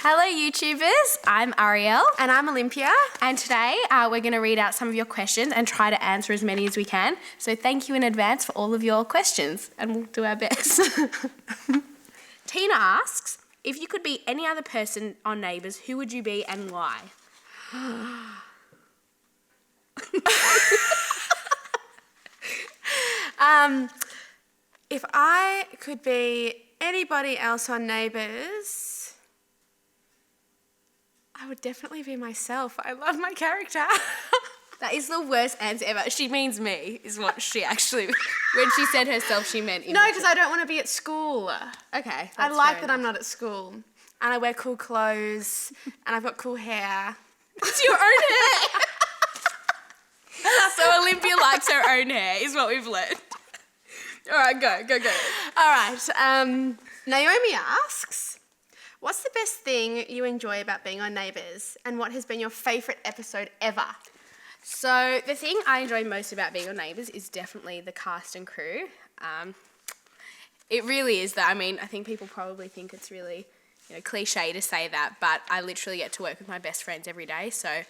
Hello YouTubers, I'm Ariel. And I'm Olympia. And today we're going to read out some of your questions and try to answer as many as we can. So thank you in advance for all of your questions and we'll do our best. Tina asks, if you could be any other person on Neighbours, who would you be and why? If I could be anybody else on Neighbours, I would definitely be myself. I love my character. That is the worst answer ever. She means me, is what she actually... When she said herself, she meant... No, because I don't want to be at school. Okay, I like that I'm not at school. And I wear cool clothes. And I've got cool hair. It's your own hair. So Olympia likes her own hair, is what we've learned. All right, go. All right. Naomi asks, what's the best thing you enjoy about being on Neighbours? And what has been your favourite episode ever? So the thing I enjoy most about being on Neighbours is definitely the cast and crew. It really is that. I mean, I think people probably think it's really, cliche to say that, but I literally get to work with my best friends every day, so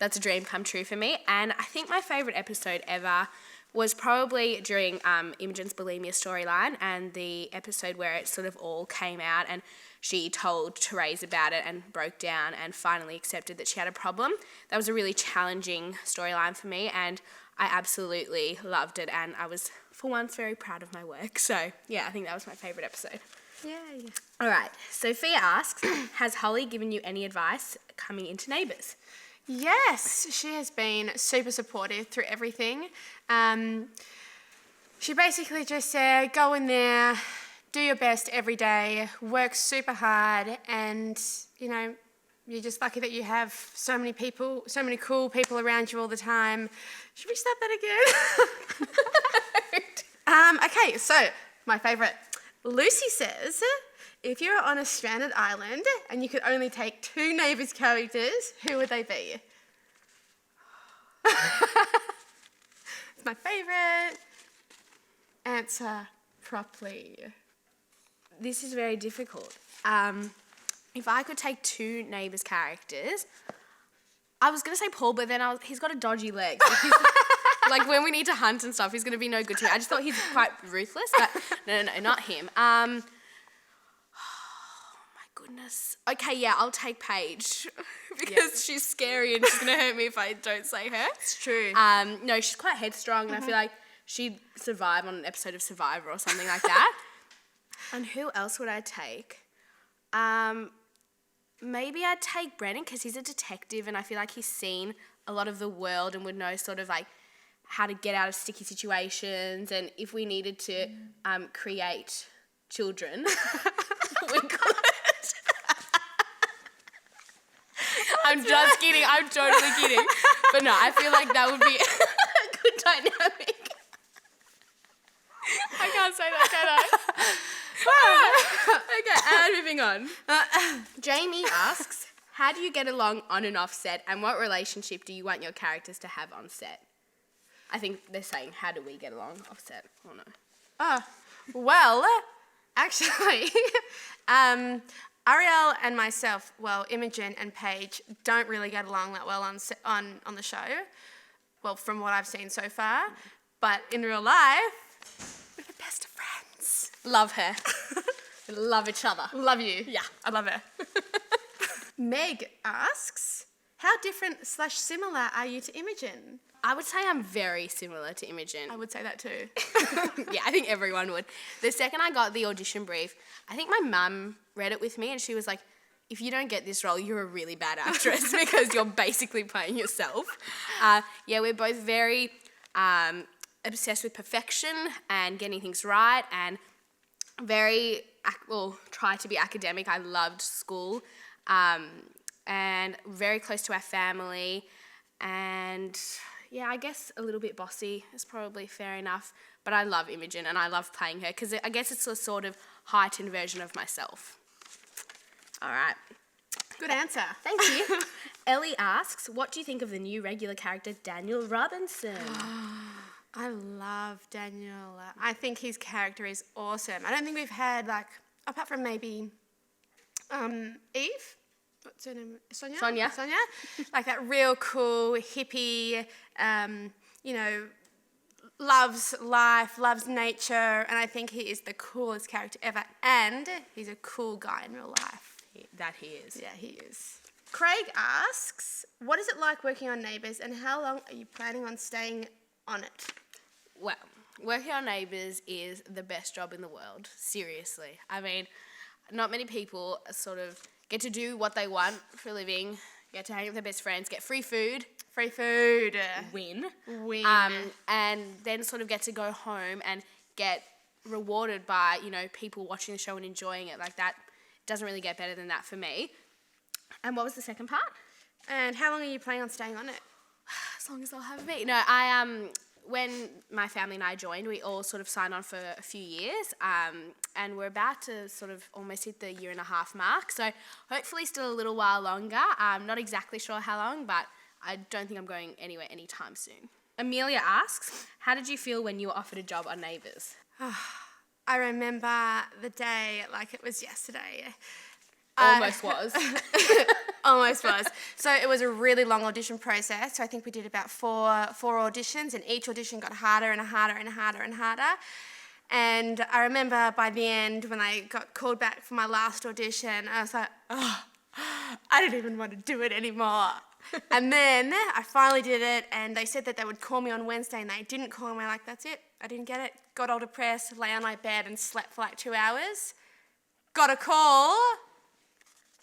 that's a dream come true for me. And I think my favourite episode ever was probably during Imogen's bulimia storyline and the episode where it sort of all came out and she told Therese about it and broke down and finally accepted that she had a problem. That was a really challenging storyline for me and I absolutely loved it and I was, for once, very proud of my work. So, yeah, I think that was my favourite episode. Yay. All right, Sophia asks, has Holly given you any advice coming into Neighbours? Yes, she has been super supportive through everything. She basically just said, go in there, do your best every day, work super hard, and, you're just lucky that you have so many people, so many cool people around you all the time. Should we start that again? Okay, so my favourite. Lucy says, if you were on a stranded island and you could only take 2 Neighbours characters, who would they be? It's my favourite. Answer properly. This is very difficult. If I could take 2 Neighbours characters, I was going to say Paul, but then he's got a dodgy leg. Like when we need to hunt and stuff, he's going to be no good to me. I just thought he's quite ruthless, but no, not him. Oh my goodness. Okay, yeah, I'll take Paige because she's scary and she's going to hurt me if I don't say her. It's true. No, she's quite headstrong and I feel like she'd survive on an episode of Survivor or something like that. And who else would I take? Maybe I'd take Brennan because he's a detective and I feel like he's seen a lot of the world and would know sort of like how to get out of sticky situations and if we needed to create children, we could. I'm just kidding. I'm totally kidding. But no, I feel like that would be a good dynamic. I can't say that, can I? Okay, and moving on. Jamie asks, how do you get along on and off set and what relationship do you want your characters to have on set? I think they're saying, how do we get along off set? Oh, no. Well, actually, Ariel and myself, Imogen and Paige don't really get along that well on the show. Well, from what I've seen so far. But in real life, we're the best of friends. Love her. We love each other. Love you. Yeah. I love her. Meg asks, how different / similar are you to Imogen? I would say I'm very similar to Imogen. I would say that too. Yeah, I think everyone would. The second I got the audition brief, I think my mum read it with me and she was like, if you don't get this role, you're a really bad actress because you're basically playing yourself. Yeah, we're both very obsessed with perfection and getting things right and very, try to be academic. I loved school and very close to our family and yeah, I guess a little bit bossy is probably fair enough, but I love Imogen and I love playing her because I guess it's a sort of heightened version of myself. All right. Good answer. Thank you. Ellie asks, what do you think of the new regular character, Daniel Robinson? I love Daniel. I think his character is awesome. I don't think we've had, apart from maybe Eve, what's her name? Sonia? Sonia. Like that real cool hippie, loves life, loves nature, and I think he is the coolest character ever. And he's a cool guy in real life. That he is. Yeah, he is. Craig asks, what is it like working on Neighbours, and how long are you planning on staying on it? Well, working on Neighbours is the best job in the world. Seriously. I mean, not many people sort of get to do what they want for a living, get to hang with their best friends, get free food. Free food. Win. Win. And then sort of get to go home and get rewarded by, people watching the show and enjoying it. Like that doesn't really get better than that for me. And what was the second part? And how long are you planning on staying on it? As long as they'll have me. No, when my family and I joined, we all sort of signed on for a few years, and we're about to sort of almost hit the 1.5 year mark. So hopefully still a little while longer. I'm not exactly sure how long, but I don't think I'm going anywhere anytime soon. Amelia asks, how did you feel when you were offered a job on Neighbours? I remember the day like it was yesterday. Almost was. Almost was. So it was a really long audition process. So I think we did about four auditions, and each audition got harder and harder and harder and harder. And I remember by the end when I got called back for my last audition, I was like, oh, I don't even want to do it anymore. And then I finally did it, and they said that they would call me on Wednesday, and they didn't call me. Like, that's it. I didn't get it. Got all depressed, lay on my bed and slept for like 2 hours. Got a call.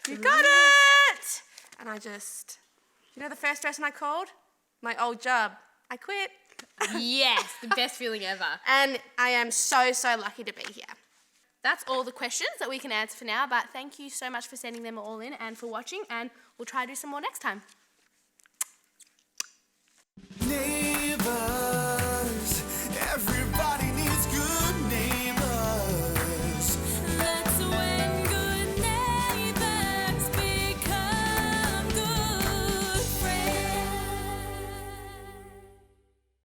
You got it! And I just, the first person I called? My old job. I quit. Yes, the best feeling ever. And I am so, so lucky to be here. That's all the questions that we can answer for now, but thank you so much for sending them all in and for watching, and we'll try to do some more next time.